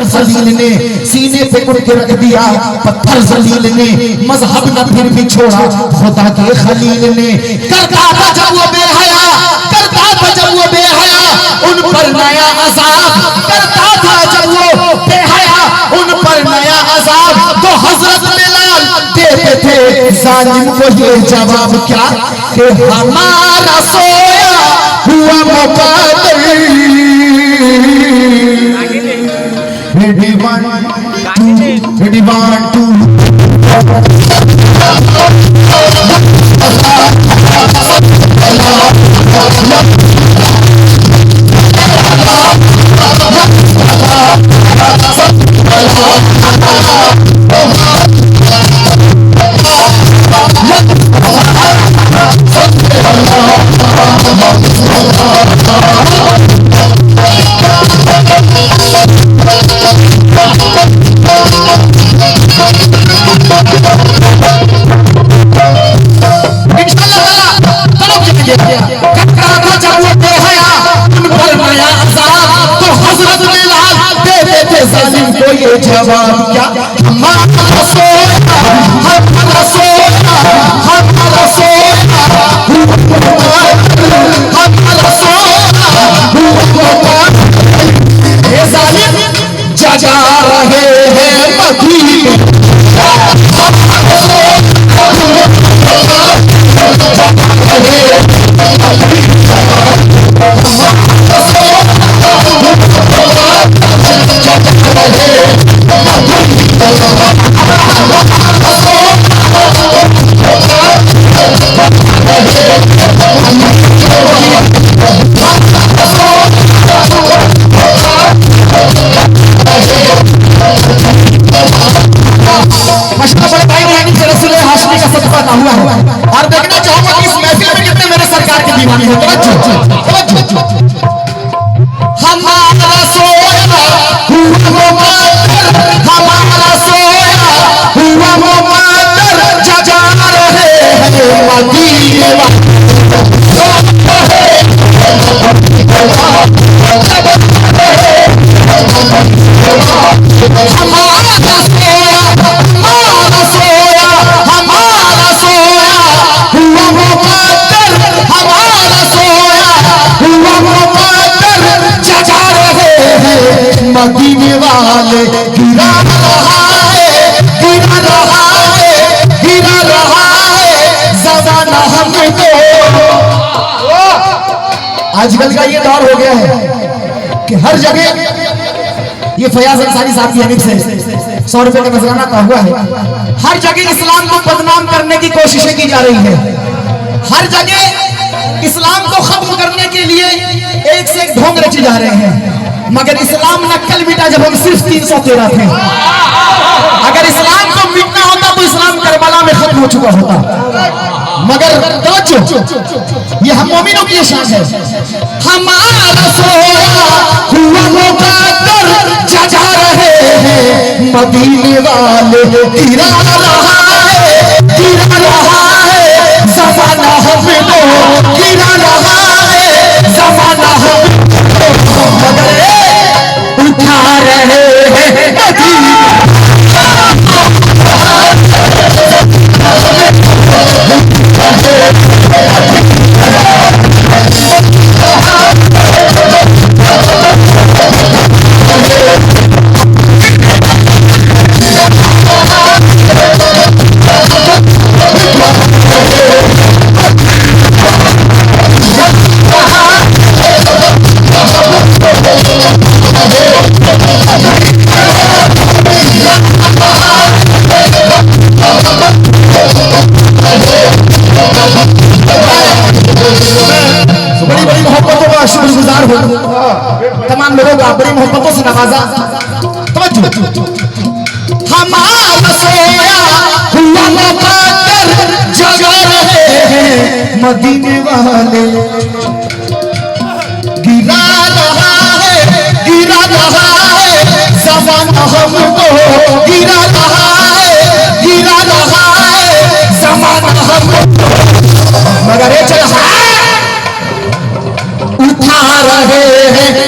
जलील ने सीने पे कुट के रख दिया, पत्थर जलील ने मजहब न फिर भी छोड़ा खुदा के खलील ने। करता था जब वो बेहया, करता था जब वो बेहया उन पर नया अजाब, करता था जब वो बेहया उन पर नया अजाब। तो हजरत बिलाल देते थे जालिम को ये जवाब क्या कि हमारा सोया हुआ मुक़द्दर। Ready one, two. जवाब क्या हमारा सोया, हमारा सोया, हमारा सोया, हमारा सोया। ये जालिम जगा रहे हैं मदीने, और देखना चाहूंगा कि इस महफिल में कितने मेरे सरकार की दीवानी है। हमारा सोया हुआ मुक़द्दर, हमारा सोया हुआ मुक़द्दर जगा रहे हैं मदीने वाले। मदीने वाले गिरा रहा है, गिरा रहा है, गिरा रहा है ज़माना हमको। आजकल का ये दौर हो गया है कि हर जगह ये फयाज अंसारी साहब की हनीफ से 100 रुपए का नजराना का हुआ है। हर जगह इस्लाम को बदनाम करने की कोशिशें की जा रही है। हर जगह इस्लाम को खत्म करने के लिए एक से एक ढोंग रचे जा रहे हैं। मगर इस्लाम न कल मिटा जब हम सिर्फ 313 थे। अगर इस्लाम को मिटना होता तो इस्लाम करबला में खत्म हो चुका होता। मगर ये हम मोमिनों की शान है। हमारा सोया हुआ मुक़द्दर जगा रहे हैं मदीने वाले। गिरा रहा है, गिरा रहा है ज़माना हमको, गिरा रहा है ज़माना हमको। मगर उठा रहे हैं मदीने। शुक्रगुजार हो तमाम लोगों का बड़ी मोहब्बतों से नवाजा। हमारा सोया हुआ मुक़द्दर जगा रहे हैं मदीने वाले। गिरा रहा है, गिरा रहा है ज़माना हमको, गिरा रहा है, गिरा रहा है ज़माना हमको। मगर ये चल उठा रहे हैं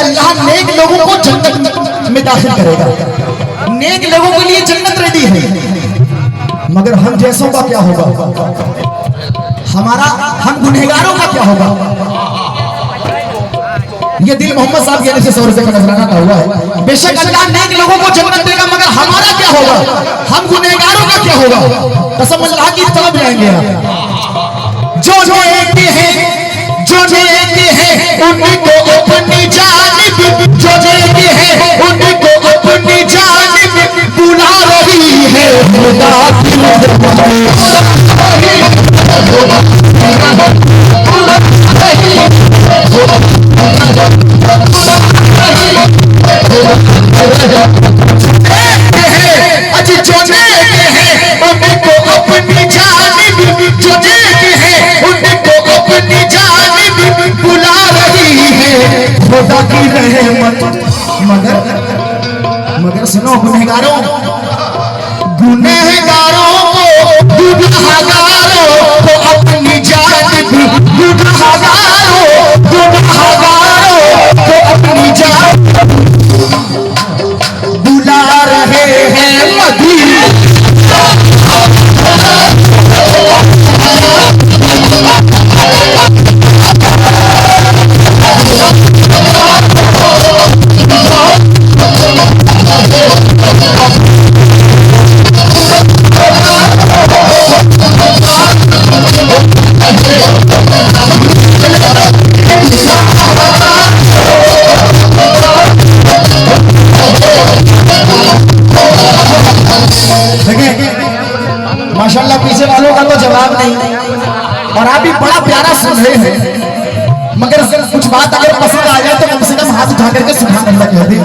अल्लाह नेक लोगों को जन्नत में दाखिल करेगा, नेक लोगों के लिए जन्नत रेडी है। मगर हम जैसों का क्या होगा, हमारा, हम गुनहगारों का क्या होगा? ये दिल मोहम्मद साहब यानी से 100 रुपए का नजराना का हुआ है। बेशक अल्लाह नेक लोगों को जन्नत देगा, मगर हमारा क्या होगा, हम गुनहगारों का क्या होगा? कसम अल्लाह की तरफ जाएंगे आप। जो नेक है, जो नेक है उनको अपनी जानिब, जो नेक है उनको अपनी जानिब बुला रही है खुदा की खुदा की रहमत। मगर सुनो गुनहगारों, गुनहगारों को गुनहगारों को अपनी जानिब, गुनहगारों को अपनी जानिब बुला रहे हैं मदीना। माशाल्लाह पीछे वालों का तो जवाब नहीं, और आप भी बड़ा प्यारा सुन रहे हैं। मगर कुछ बात अगर पसंद आ जाए तो कम से कम हाथ उठा करके सुभान अल्लाह कह दे,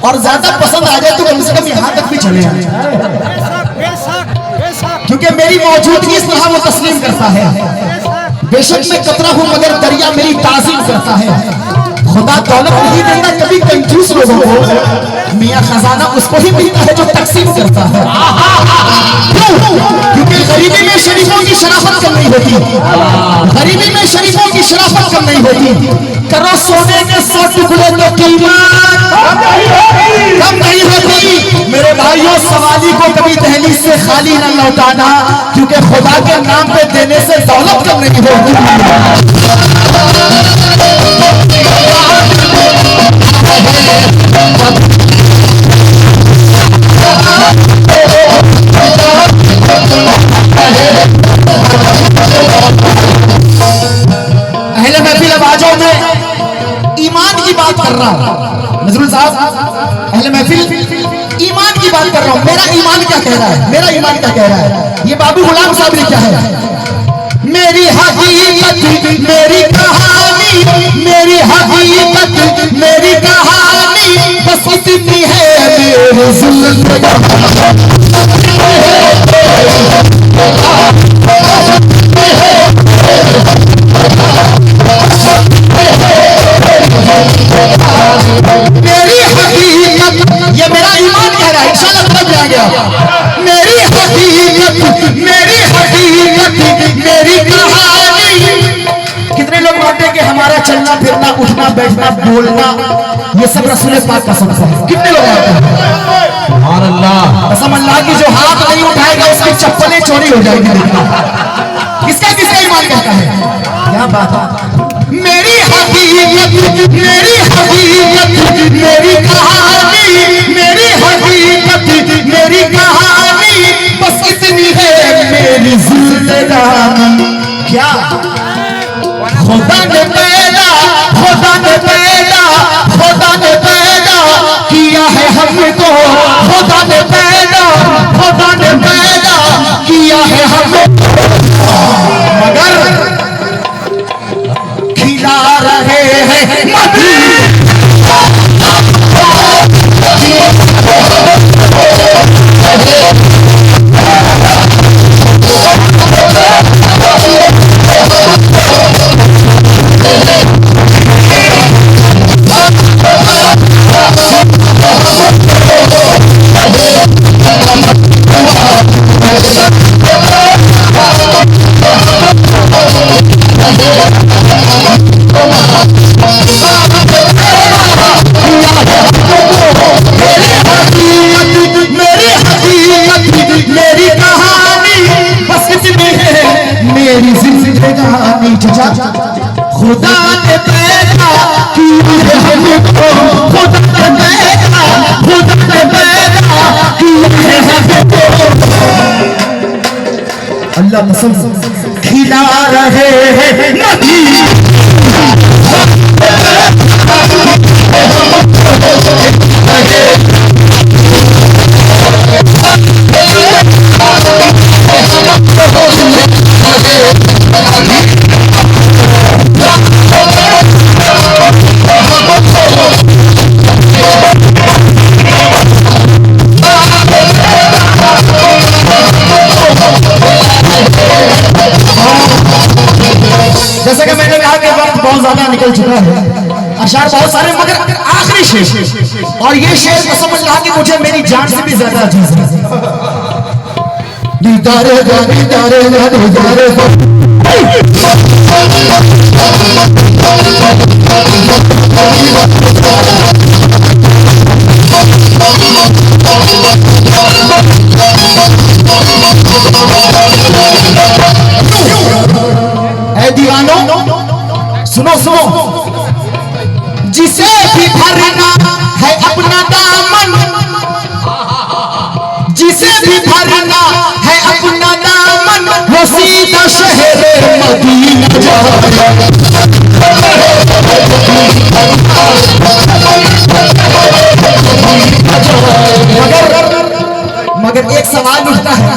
और ज्यादा पसंद आ जाए तो कम से कम यहाँ तक भी चले आए, क्योंकि मेरी मौजूदगी इस तरह वो तस्लीम करता है। बेशक मैं कतरा हूँ मगर दरिया मेरी ताज़ीम करता है। खुदा दौलत नहीं देता कभी कंजूस लोगों को, मियां खजाना उसको ही मिलता है जो तकसीम करता है। क्यों? क्योंकि गरीबी में शरीफों की शराफत कम नहीं होती, गरीबी में शरीफों की शराफत कम नहीं होती। करो सोने के 100 टुकड़े तो कीमत कम नहीं होती। मेरे भाइयों, सवाली को कभी दहलीज से खाली न लौटाना, क्योंकि खुदा के नाम पे देने से दौलत कम नहीं होती। अहले महफिल आवाजों में ईमान की बात कर रहा हूं, नजरुल साहब अहले महफिल ईमान की बात कर रहा हूं। मेरा ईमान क्या कह रहा है, मेरा ईमान क्या कह रहा है? ये बाबू गुलाम साहब ने क्या है, मेरी हकीकत मेरी कहानी, मेरी हकीकत मेरी कहानी बस इतनी है मेरी जिंदगी। मेरी हकीकत, ये मेरा ईमान कह रहा है, इंशाल्लाह समझ जाएंगे आप। मेरी हकीकत मेरी हकीकत मेरी कहानी। कितने लोग मानते हैं कि हमारा चलना फिरना उठना बैठना बोलना ये सब रसूल पाक का सबक है? कितने लोग मानते हैं? सुभान अल्लाह। कसम अल्लाह की, जो हाथ नहीं उठाएगा उसकी चप्पलें चोरी हो जाएगी। किसका किसका ईमान कहता है? क्या बात है। मेरी हकीकत मेरी हकीकत मेरी कहानी, मेरी हकीकत मेरी कहानी बस इतनी है मेरी जिंदगानी। क्या खुदा ने पैदा, खुदा ने पैदा, खुदा ने पैदा किया है हमको, खुदा ने पैदा, खुदा ने पैदा किया है हमको, मगर खिला रहे हैं खुदा ने पैदा किया है हमको, खुदा ने पैदा, खुदा ने पैदा किया है हमको। अल्लाह कसम खिला रहे हैं नबी। जैसे कि मैंने कहा कि वक्त बहुत ज्यादा निकल चुका है, अशार बहुत सारे, मगर आखिरी शेर, और ये शेर को समझ रहा कि मुझे मेरी जान से भी ज्यादा अजीज है। दीदारे दीदारे दीदारे दीवानों सुनो सुनो, जिसे भी भरना है अपना दामन, जिसे भी भरना है अपना दामन, वो सीधा शहर मदीना जाए। मगर एक सवाल उठता है,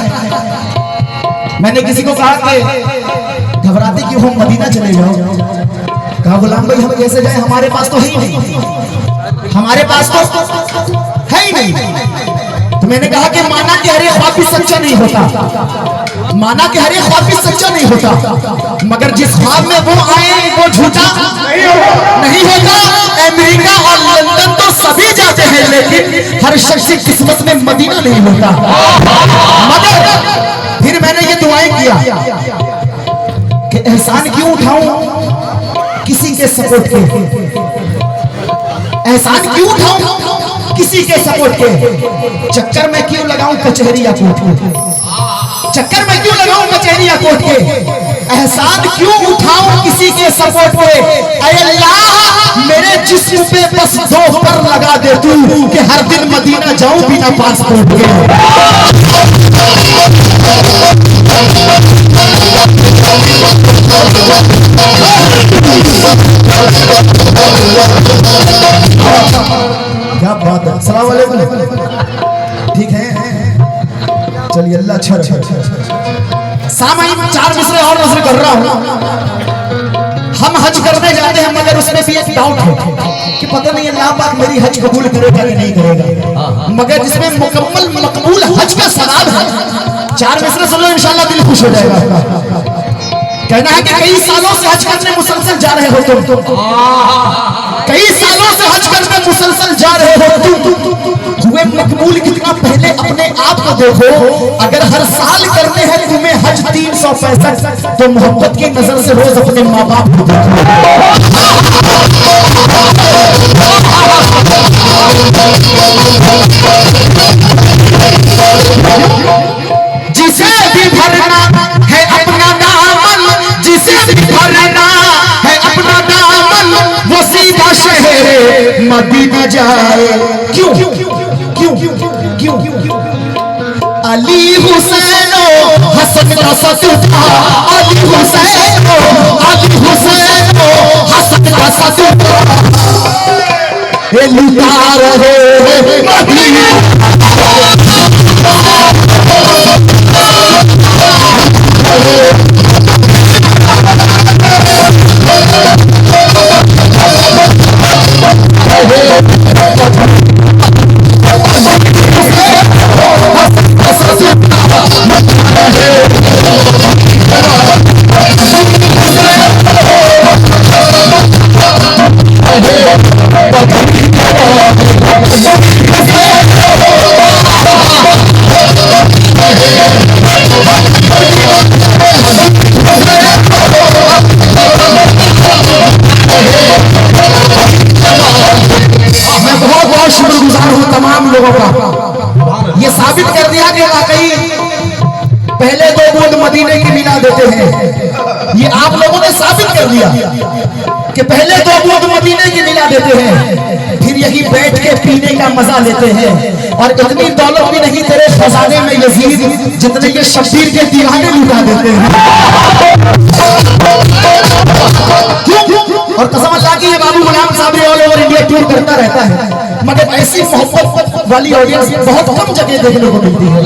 मैंने किसी को कहा कि घबराते क्यों हो, मदीना चले जाओ। कहा गुलाम भाई हम कैसे जाए, हमारे पास तो है ही नहीं, हमारे पास तो है ही नहीं। तो मैंने कहा कि माना कि हर एक ख्वाब भी सच्चा नहीं होता, माना कि हर एक ख्वाब भी सच्चा नहीं होता, मगर जिस ख्वाब में वो आए वो झूठा नहीं होता। अमेरिका और लंदन तो सभी जाते हैं, लेकिन हर शख्स की किस्मत में मदीना नहीं होता। मगर फिर मैंने ये दुआएं किया कि एहसान क्यों उठाऊं किसी के सपोर्ट के, एहसान क्यों उठाऊं किसी के सपोर्ट के, चक्कर में क्यों लगाऊं कचहरी या कोर्ट के, चक्कर में क्यों लगाऊं कचहरी या कोर्ट के, एहसान क्यों उठाऊं किसी के सपोर्ट पे। ऐ अल्लाह मेरे जिस्म पे बस 2 पर लगा दे तू, कि हर दिन मदीना जाऊं बिना पासपोर्ट के। क्या बात है, अस्सलाम वालेकुम, ठीक है, चलिए अल्लाह अच्छा। सामाइन 4 मिसरे और नजर कर रहा हूँ। हम हज करने जाते हैं, मगर उसमें भी एक डाउट है कि पता नहीं अल्लाह पाक मेरी हज कबूल करेगा कि नहीं करेगा, मगर जिसमें मुकम्मल मकबूल हज का सवाब है। 4 मिसरे सुन लो, इंशाल्लाह दिल खुश हो जाएगा। कहना है कि कई सालों से हज करने मुसलसल जा रहे हो तुम, कई सालों से हज करने मुसलसल जा रहे हो तुम, हुए मकबूल कितना पहले अपने आप को देखो। अगर हर साल करते हैं तुम्हें हज 365, तो मोहब्बत की नजर से रोज अपने माँ बाप को देखो। जिसे भी भरना है अपना दामन, जिसे भी भरना है अपना दामन, वो सीधा शहर मदीना जाए। क्यों क्यों क्यों क्यों अली हुसैनो हसन का सतुता, अली हुसैनो, अली हुसैनो हसन का सतुता, ये लुटा रहे हैं मदीना। पहले 2 बूंद मदीने की मिला देते हैं। ये आप लोगों ने साबित कर दिया कि पहले 2 बूंद मदीने की मिला देते हैं, फिर यही बैठ के पीने का मजा लेते हैं। और इतनी दौलत भी नहीं तेरे खजाने में यजीद जितने के शब्बीर के दीवाने लुटा देते हैं। और कसम अल्लाह की ये Babu Ghulam Sabri all over India tour करता रहता है, मगर ऐसी मोहब्बत वाली ऑडियंस बहुत कम जगह देखने को मिलती है।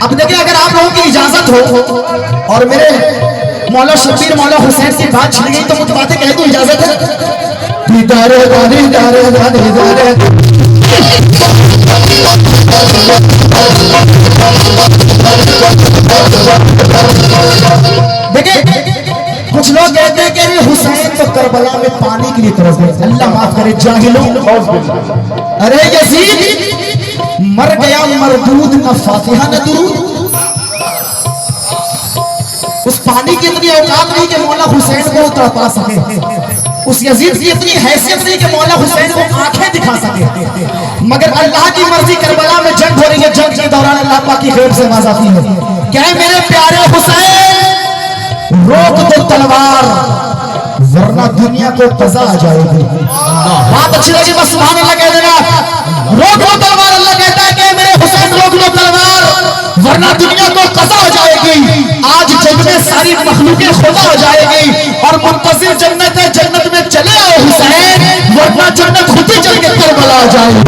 अब देखिए, अगर आप लोगों की इजाजत हो और मेरे मौला शब्बीर मौला हुसैन की बात छिड़ गई तो कुछ बातें कह दूं, इजाजत है? देखिए, कुछ लोग कहते हैं कि हुसैन तो करबला में पानी के लिए तरस गए। अल्लाह माफ करे जाहिलों। अरे यजीद मर गया मरदूद ना फातिहा ना दुरूद। उस पानी की इतनी औकात नहीं कि मौला हुसैन को तड़पा सके। उस यजीद की इतनी हैसियत नहीं कि मौला हुसैन को आंखें दिखा सके। मगर अल्लाह की मर्जी, करबला में जंग हो रही है, जंग के दौरान अल्लाह पाक की खैर से आवाज आती है, क्या है मेरे प्यारे हुसैन रोक दो तलवार वरना दुनिया को कज़ा आ जाएगी। बात अच्छी लगी, बस सुभान अल्लाह कह देना। रोक दो तलवार, अल्लाह कहता है कि मेरे हुसैन रोक लो तलवार वरना दुनिया को कज़ा आ जाएगी। आज जग में सारी मखलूकें खुदा हो जाएगी और मुंतज़िर जन्नत है, जन्नत में चले आओ हुसैन वरना जन्नत खुद ही चल के करबला आ जाएगी।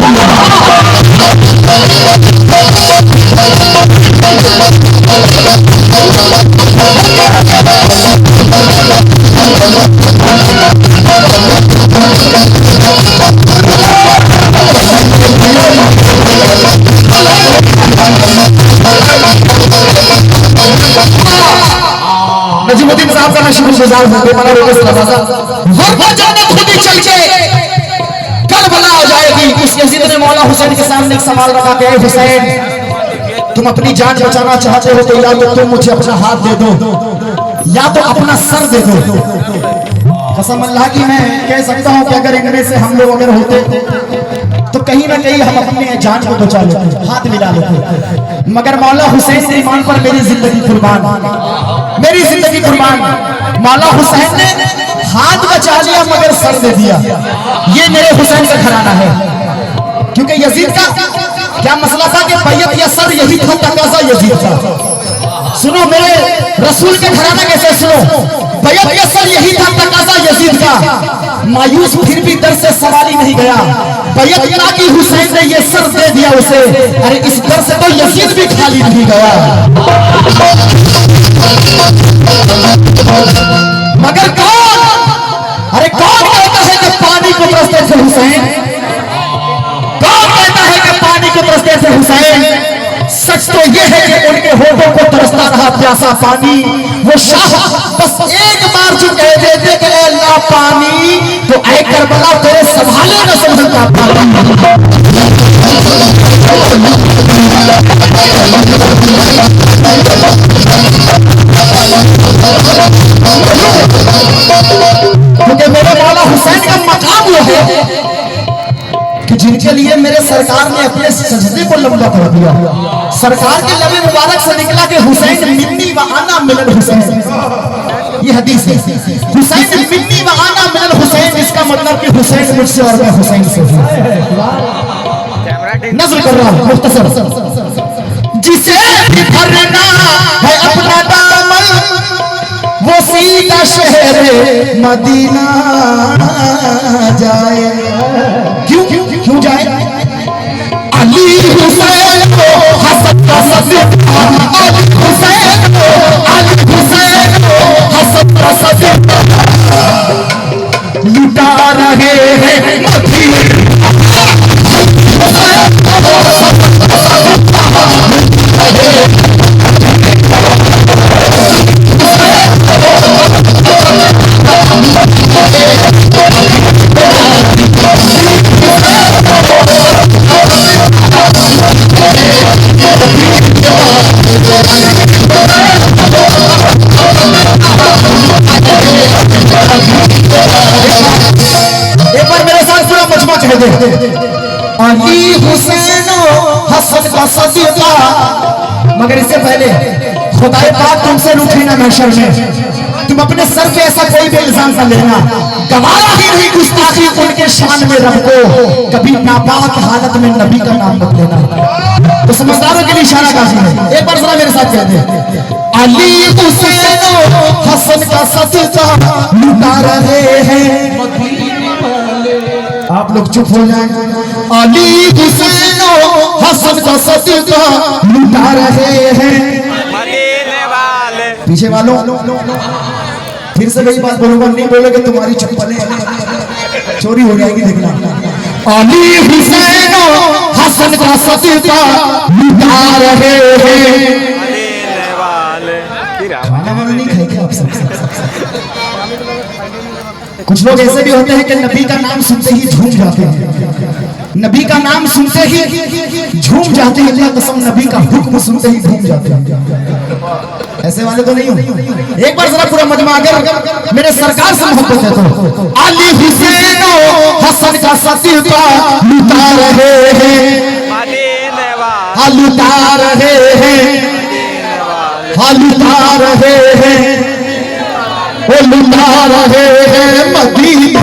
नजीमुद्दीन साहब का मैं शुक्रगुजार हूं, बेमाना रोके वरना जन्नत खुद ही चल के करबला आ जाएगी। उस यजीद ने मौला हुसैन के सामने एक सवाल रखा कि हुसैन तुम अपनी जान बचाना चाहते हो तो या तो तुम मुझे अपना हाथ दे दो या तो अपना सर दे दो। कसम अल्लाह की मैं कह सकता हूं कि अगर इनमें से हम लोग अगर होते तो कहीं ना कहीं हम अपने जान को बचा लेते, हाथ मिला लेते। मगर मौला हुसैन के ईमान पर मेरी जिंदगी कुर्बान, मेरी जिंदगी कुर्बान। मौला हुसैन ने हाथ बचा लिया मगर सर दे दिया। ये मेरे हुसैन का घराना है। क्योंकि यजीद का क्या मसला था कि बैयत या सर यही था, तकाजा यजीद का। सुनो मेरे रसूल के घराना कैसे, सुनो बैयत या सर यही था, तकाजा यजीद का। मायूस फिर भी दर से सवाल ही नहीं गया। बैयत करा कि हुसैन ने ये सर दे दिया उसे। अरे इस दर से तो यजीद भी खाली नहीं गया। मगर कौन, अरे कौन कहता है कि पानी को तरसते थे हुसैन? कौन कहता है कि पानी को तरसते थे हुसैन? सच तो ये है कि उनके होठों को तरसता रहा प्यासा पानी। वो शाह बस एक बार जो कह देते कि अल्लाह पानी, तो ऐ करबला तेरे संभाले न संभलता पानी। क्योंकि मेरे मौला हुसैन का मकाम वो है कि जिनके लिए मेरे सरकार ने अपने सजदे को लंबा कर दिया। सरकार के लबे मुबारक से निकला कि हुसैन मिन्नी व आना मिलन हुसैन। ये हदीस है, हुसैन मिन्नी व आना मिलन हुसैन। इसका मतलब कि हुसैन मुझसे और मैं हुसैन से हूं। नज़र कर रहा हूं मुख्तसर। जिसे भरना है अपना दामन वो सीधा शहर मदीना जाए। क्यों क्यों जाए? अली हुसैन को हसन का सदका, अली हुसैन को, अली हुसैन को हसन का सदका लुटा रहे हैं मदीना। अली हुसैन हसन का सदका। मगर इससे पहले खुदाए पाक तुमसे रूठी ना महशर में। तुम अपने सर पे ऐसा कोई भी इल्जाम न लेना। गवारा ही नहीं गुस्ताखी उनके शान में रब को, कभी नापाक हालत में नबी का नाम मत लेना। तो समझदारों के लिए इशारा काफी है। एक बार जरा मेरे साथ कहते हैं, अली हुसैन हसन का सदका लुटा रहे हैं। आप लोग चुप हो जाए। अली हुसैन हसन का सदका लुटा रहे हैं। पीछे वालों फिर से वही बात बोलूंगा, नहीं बोलोगे तुम्हारी चप्पलें चोरी हो जाएगी। देखना, अली हुसैन हसन का सदका लुटा रहे हैं। खाना वाना नहीं खाएंगे आप सब। कुछ लोग ऐसे भी होते हैं कि नबी का नाम सुनते ही झूम जाते हैं। नबी का नाम सुनते ही झूम जाते हैं। अल्लाह कसम, नबी का हुक्म सुनते ही झूम जाते हैं। ऐसे वाले तो नहीं हो। एक बार जरा पूरा मजमा अगर मेरे सरकार से मोहब्बत है तो अली हुसैन हसन का सदका लुटा रहे हैं। लुटा रहे हैं, लुटा रहे हैं, वो लुटा रहे हैं मदीना।